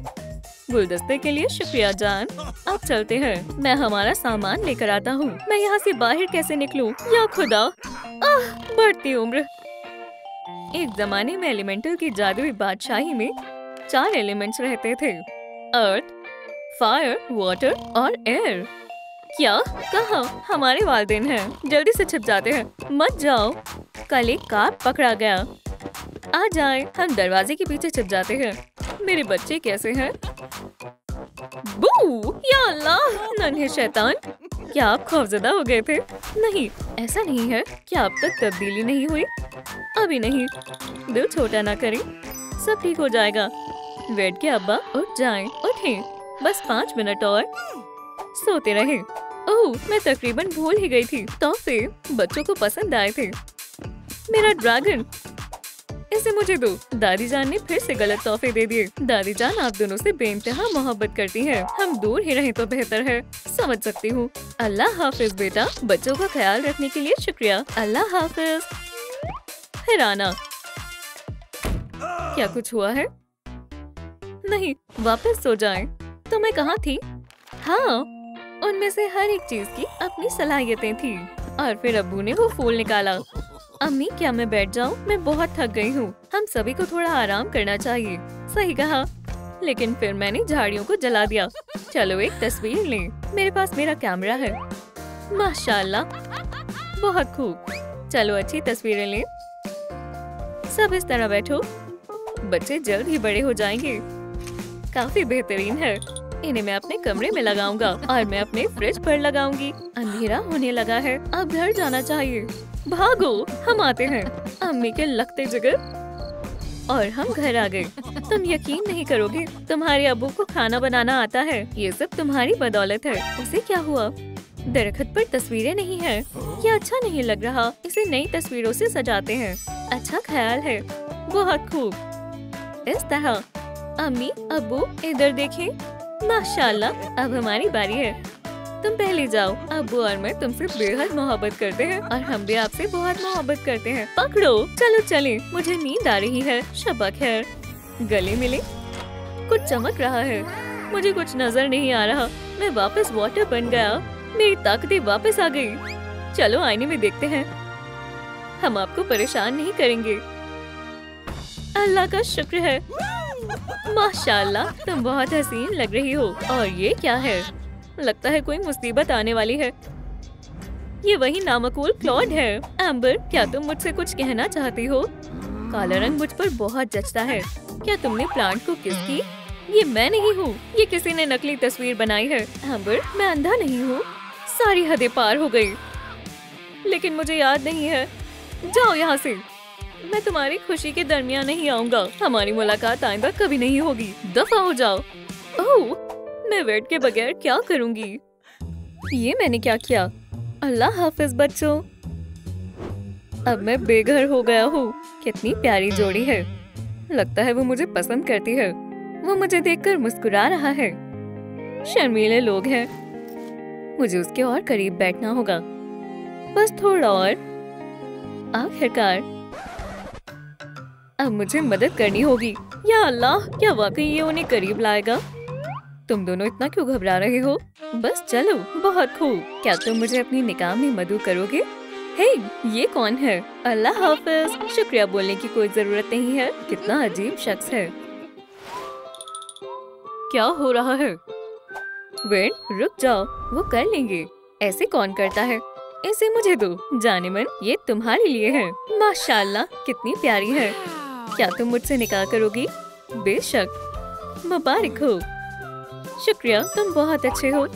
[SPEAKER 1] गुलदस्ते के लिए शुक्रिया जान। अब चलते हैं। मैं हमारा सामान लेकर आता हूँ। मैं यहाँ से बाहर कैसे निकलूं? या खुदा, बढ़ती उम्र। एक जमाने में एलिमेंटल की जादुई बादशाही में 4 एलिमेंट्स रहते थे। अर्थ, फायर, वाटर और एयर। क्या? कहाँ? हमारे वालिदैन हैं। जल्दी से छिप जाते हैं। मत जाओ। कल एक कार पकड़ा गया। आ जाए, हम दरवाजे के पीछे छिप जाते हैं। मेरे बच्चे कैसे हैं? बू! या अल्लाह, नन्हे शैतान। क्या आप खौफजदा हो गए थे? नहीं, ऐसा नहीं है। क्या अब तक तब्दीली नहीं हुई? अभी नहीं। दिल छोटा ना करें, सब ठीक हो जाएगा। वेट के अब्बा, उठ जाएं, उठें। बस 5 मिनट और सोते रहे। ओह, मैं तकरीबन भूल ही गई थी। तोहफे बच्चों को पसंद आए थे। मेरा ड्रैगन, इसे मुझे दो। दादी जान ने फिर से गलत तोहफे दे दिए। दादी जान आप दोनों से बेइंतहा मोहब्बत करती हैं। हम दूर ही रहें तो बेहतर है। समझ सकती हूँ। अल्लाह हाफिज बेटा। बच्चों का ख्याल रखने के लिए शुक्रिया। अल्लाह हाफिज। फिर आना। क्या कुछ हुआ है? नहीं, वापस सो जाएं। तो मैं कहाँ थी? हाँ, उनमें से हर एक चीज की अपनी सलाहियतें थी। और फिर अब्बू ने वो फूल निकाला। अम्मी, क्या मैं बैठ जाऊं? मैं बहुत थक गई हूँ। हम सभी को थोड़ा आराम करना चाहिए। सही कहा। लेकिन फिर मैंने झाड़ियों को जला दिया। चलो एक तस्वीर लें। मेरे पास मेरा कैमरा है। माशाल्लाह, बहुत खूब। चलो अच्छी तस्वीरें लें। सब इस तरह बैठो। बच्चे जल्द ही बड़े हो जाएंगे। काफी बेहतरीन है। इन्हें मैं अपने कमरे में लगाऊंगा और मैं अपने फ्रिज पर लगाऊंगी। अंधेरा होने लगा है, अब घर जाना चाहिए। भागो, हम आते हैं। अम्मी के लगते जिगर। और हम घर आ गए। तुम यकीन नहीं करोगे, तुम्हारे अब्बू को खाना बनाना आता है। ये सब तुम्हारी बदौलत है। उसे क्या हुआ? दरख्त पर तस्वीरें नहीं है। ये अच्छा नहीं लग रहा। इसे नई तस्वीरों से सजाते हैं। अच्छा ख्याल है। बहुत खूब। इस तरह। अम्मी, अब्बू, इधर देखें। माशाल्लाह, अब हमारी बारी है। तुम पहले जाओ। अब्बू और मैं तुमसे बेहद मोहब्बत करते हैं और हम भी आपसे बहुत मोहब्बत करते हैं। पकड़ो, चलो चलें। मुझे नींद आ रही है। शबा खैर। गले मिले। कुछ चमक रहा है। मुझे कुछ नजर नहीं आ रहा। मैं वापस वाटर बन गया। मेरी ताकतें वापस आ गई। चलो आईने में देखते हैं। हम आपको परेशान नहीं करेंगे। अल्लाह का शुक्र है। माशाल्लाह, तुम बहुत हसीन लग रही हो। और ये क्या है? लगता है कोई मुसीबत आने वाली है। ये वही नामकूल क्लॉड है। एम्बर, क्या तुम मुझसे कुछ कहना चाहती हो? काला रंग मुझ पर बहुत जचता है। क्या तुमने प्लांट को किस की? ये मैं नहीं हूँ। ये किसी ने नकली तस्वीर बनाई है। एम्बर, मैं अंधा नहीं हूँ। सारी हदें पार हो गई। लेकिन मुझे याद नहीं है। जाओ यहाँ से। मैं तुम्हारी खुशी के दरमियान नहीं आऊंगा। हमारी मुलाकात आइंदा कभी नहीं होगी। दफा हो जाओ। ओह, मैं वेट के बगैर क्या करूंगी? ये मैंने क्या किया? अल्लाह हाफिज बच्चों। अब मैं बेघर हो गया हूँ। कितनी प्यारी जोड़ी है। लगता है वो मुझे पसंद करती है। वो मुझे देखकर मुस्कुरा रहा है। शर्मीले लोग हैं। मुझे उसके और करीब बैठना होगा, बस थोड़ा और। आखिरकार अब मुझे मदद करनी होगी। या अल्लाह, क्या वाकई ये उन्हें करीब लाएगा? तुम दोनों इतना क्यों घबरा रहे हो? बस चलो, बहुत खूब। क्या तुम मुझे अपनी निकाह में मदद करोगे? हे, ये कौन है? अल्लाह हाफिज। शुक्रिया बोलने की कोई जरूरत नहीं है। कितना अजीब शख्स है। क्या हो रहा है? वेन, रुक जाओ, वो कर लेंगे। ऐसे कौन करता है? इसे मुझे दो। जानेमन, ये तुम्हारे लिए है। माशाल्लाह, कितनी प्यारी है। क्या तुम मुझसे निकाह करोगी? बेशक, मुबारक हो। शुक्रिया, तुम बहुत अच्छे हो।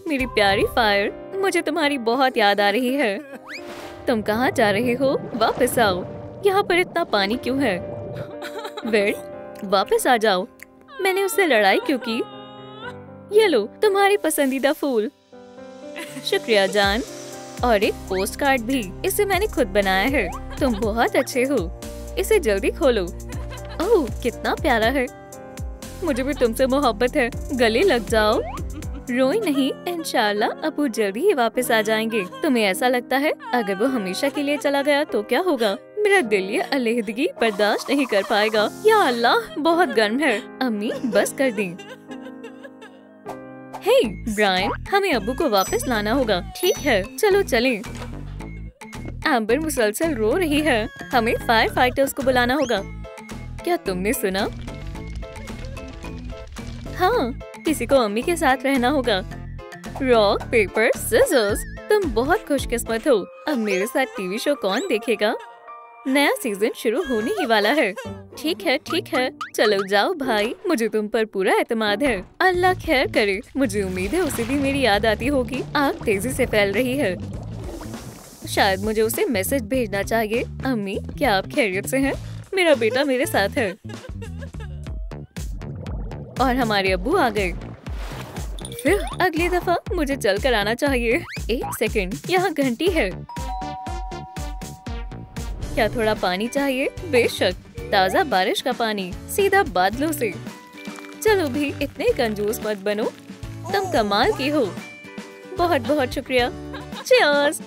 [SPEAKER 1] मेरी प्यारी फायर, मुझे तुम्हारी बहुत याद आ रही है। तुम कहाँ जा रहे हो? वापस आओ। यहाँ पर इतना पानी क्यों है? वेड, वापस आ जाओ। मैंने उससे लड़ाई क्यों की? ये लो, तुम्हारी पसंदीदा फूल। शुक्रिया जान। और एक पोस्ट कार्ड भी। इसे मैंने खुद बनाया है। तुम बहुत अच्छे हो। इसे जल्दी खोलो। ओह, कितना प्यारा है। मुझे भी तुमसे मोहब्बत है। गले लग जाओ। रोई नहीं, इंशाल्लाह अबू जल्दी ही वापस आ जाएंगे। तुम्हें ऐसा लगता है अगर वो हमेशा के लिए चला गया तो क्या होगा? मेरा दिल ये अलहदगी बर्दाश्त नहीं कर पाएगा। या अल्लाह, बहुत गर्म है। अम्मी, बस कर दी। हे ब्रायन, हमें अब्बू को वापस लाना होगा। ठीक है, चलो चलें। एम्बर मुसलसल रो रही है। हमें फायर फाइटर्स को बुलाना होगा। क्या तुमने सुना? हाँ, किसी को अम्मी के साथ रहना होगा। Rock paper scissors. तुम बहुत खुशकिस्मत हो। अब मेरे साथ टीवी शो कौन देखेगा? नया सीजन शुरू होने ही वाला है। ठीक है, ठीक है, चलो जाओ भाई, मुझे तुम पर पूरा एतमाद है। अल्लाह खैर करे। मुझे उम्मीद है उसे भी मेरी याद आती होगी। आग तेजी से फैल रही है। शायद मुझे उसे मैसेज भेजना चाहिए। अम्मी, क्या आप खैरियत से हैं? मेरा बेटा मेरे साथ है। और हमारे अब्बू आ गए। फिर अगली दफा मुझे चल कर आना चाहिए। एक सेकंड, यहाँ घंटी है। क्या थोड़ा पानी चाहिए? बेशक, ताज़ा बारिश का पानी, सीधा बादलों से। चलो भी, इतने कंजूस मत बनो। तुम कमाल की हो। बहुत बहुत शुक्रिया। Cheers,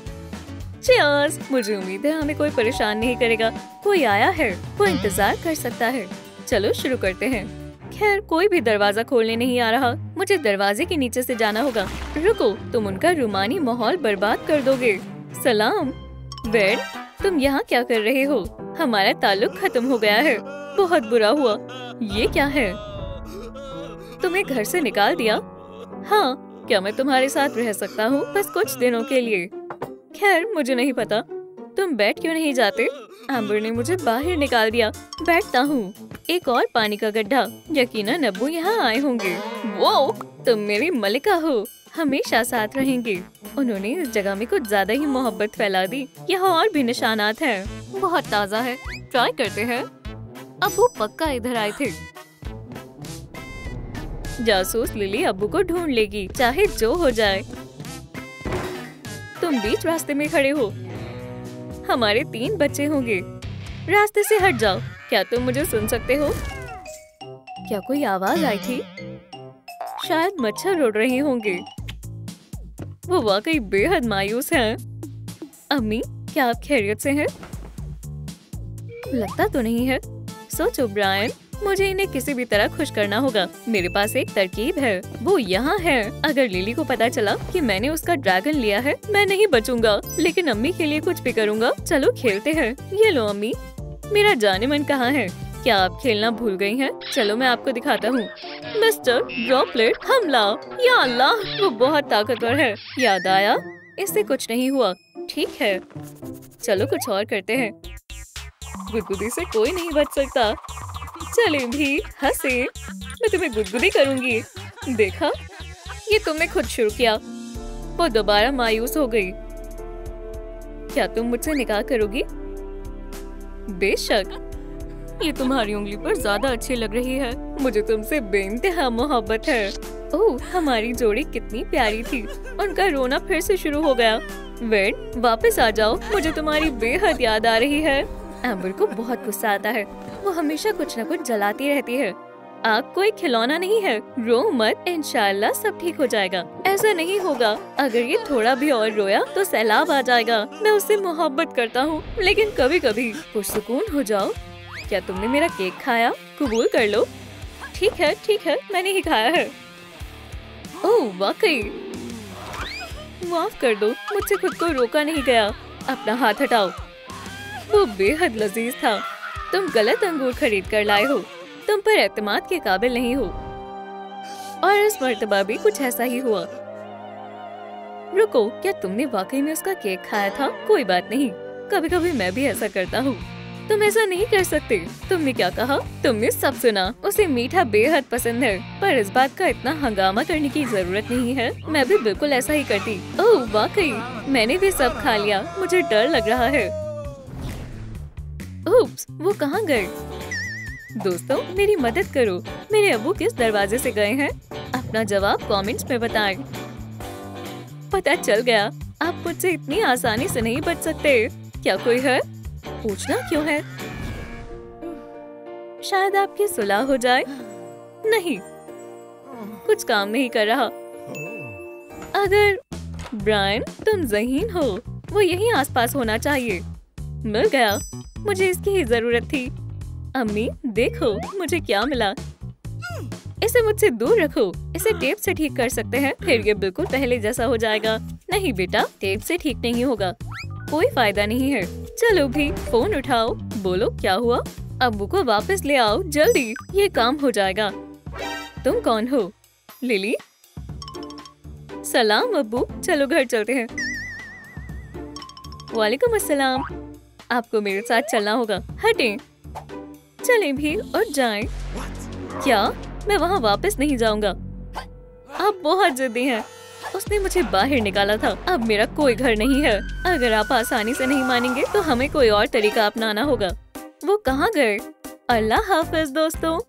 [SPEAKER 1] cheers. मुझे उम्मीद है हमें कोई परेशान नहीं करेगा। कोई आया है, वो इंतजार कर सकता है। चलो शुरू करते हैं। खैर, कोई भी दरवाजा खोलने नहीं आ रहा। मुझे दरवाजे के नीचे से जाना होगा। रुको, तुम उनका रूमानी माहौल बर्बाद कर दोगे। सलाम। वेड, तुम यहाँ क्या कर रहे हो? हमारा ताल्लुक खत्म हो गया है। बहुत बुरा हुआ। ये क्या है? तुम्हें घर से निकाल दिया? हाँ, क्या मैं तुम्हारे साथ रह सकता हूँ बस कुछ दिनों के लिए? खैर, मुझे नहीं पता। तुम बैठ क्यों नहीं जाते? एम्बर ने मुझे बाहर निकाल दिया। बैठता हूँ। एक और पानी का गड्ढा। यकीनन अब्बू यहाँ आए होंगे। वो, तुम मेरी मलिका हो। हमेशा साथ रहेंगे। उन्होंने इस जगह में कुछ ज्यादा ही मोहब्बत फैला दी। यहाँ और भी निशानात हैं। बहुत ताज़ा है। ट्राई करते हैं। अब्बू पक्का इधर आए थे। जासूस लिली अब्बू को ढूंढ लेगी, चाहे जो हो जाए। तुम बीच रास्ते में खड़े हो। हमारे 3 बच्चे होंगे। रास्ते से हट जाओ। क्या तुम मुझे सुन सकते हो? क्या कोई आवाज आई थी? शायद मच्छर उड़ रहे होंगे। वो वाकई बेहद मायूस हैं। अम्मी, क्या आप खैरियत से हैं? लगता तो नहीं है। सोचो ब्रायन, मुझे इन्हें किसी भी तरह खुश करना होगा। मेरे पास एक तरकीब है। वो यहाँ है। अगर लिली को पता चला कि मैंने उसका ड्रैगन लिया है, मैं नहीं बचूंगा। लेकिन अम्मी के लिए कुछ भी करूँगा। चलो खेलते हैं। ये लो अम्मी। मेरा जाने मन कहाँ है? क्या आप खेलना भूल गई हैं? चलो मैं आपको दिखाता हूँ। मिस्टर ड्रॉपलेट, हमला। या अल्लाह, वो बहुत ताकतवर है। याद आया, इससे कुछ नहीं हुआ। ठीक है, चलो कुछ और करते हैं। गुदगुदी से कोई नहीं बच सकता। चले भी, हंसे। मैं तुम्हें गुदगुदी करूंगी। देखा, ये तुमने खुद शुरू किया। वो दोबारा मायूस हो गई। क्या तुम मुझसे निकाह करोगी? बेशक। ये तुम्हारी उंगली पर ज्यादा अच्छी लग रही है। मुझे तुमसे बेइंतहा मोहब्बत है। ओह, हमारी जोड़ी कितनी प्यारी थी। उनका रोना फिर से शुरू हो गया। वेड, वापस आ जाओ। मुझे तुम्हारी बेहद याद आ रही है। एम्बर को बहुत गुस्सा आता है। वो हमेशा कुछ न कुछ जलाती रहती है। आग कोई खिलौना नहीं है। रो मत, इंशाल्लाह सब ठीक हो जाएगा। ऐसा नहीं होगा। अगर ये थोड़ा भी और रोया तो सैलाब आ जाएगा। मैं उससे मोहब्बत करता हूँ, लेकिन कभी कभी पुरसुकून हो जाओ। क्या तुमने मेरा केक खाया? कबूल कर लो। ठीक है, मैंने ही खाया है। ओह वाकई, माफ कर दो, मुझसे खुद को रोका नहीं गया। अपना हाथ हटाओ। वो बेहद लजीज था। तुम गलत अंगूर खरीद कर लाए हो। तुम पर एतमाद के काबिल नहीं हो। और इस मर्तबा भी कुछ ऐसा ही हुआ। रुको, क्या तुमने वाकई में उसका केक खाया था? कोई बात नहीं, कभी कभी मैं भी ऐसा करता हूँ। तुम ऐसा नहीं कर सकते। तुमने क्या कहा? तुमने सब सुना। उसे मीठा बेहद पसंद है, पर इस बात का इतना हंगामा करने की जरूरत नहीं है। मैं भी बिल्कुल ऐसा ही करती। ओह वाकई, मैंने भी सब खा लिया। मुझे डर लग रहा है। उप्स, वो कहाँ गए? दोस्तों मेरी मदद करो। मेरे अब्बू किस दरवाजे से गए हैं? अपना जवाब कमेंट्स में बताएं। पता चल गया। आप मुझसे इतनी आसानी से नहीं बच सकते। क्या कोई है? पूछना क्यों है? शायद आपकी सुलह हो जाए। नहीं, कुछ काम नहीं कर रहा। अगर ब्रायन तुम ज़हीन हो, वो यहीं आसपास होना चाहिए। मिल गया, मुझे इसकी ही जरूरत थी। अम्मी देखो मुझे क्या मिला। इसे मुझसे दूर रखो। इसे टेप से ठीक कर सकते हैं, फिर ये बिल्कुल पहले जैसा हो जाएगा। नहीं बेटा, टेप से ठीक नहीं होगा। कोई फायदा नहीं है। चलो भी, फोन उठाओ। बोलो क्या हुआ? अब्बू को वापस ले आओ जल्दी, ये काम हो जाएगा। तुम कौन हो? लिली? सलाम अब्बू, चलो घर चलते हैं। वालेकुम अस्सलाम। आपको मेरे साथ चलना होगा। हटें। चलें भी और जाएं। क्या? मैं वहाँ वापस नहीं जाऊंगा। आप बहुत जिद्दी हैं। उसने मुझे बाहर निकाला था। अब मेरा कोई घर नहीं है। अगर आप आसानी से नहीं मानेंगे तो हमें कोई और तरीका अपनाना होगा। वो कहाँ गए? अल्लाह हाफिज दोस्तों।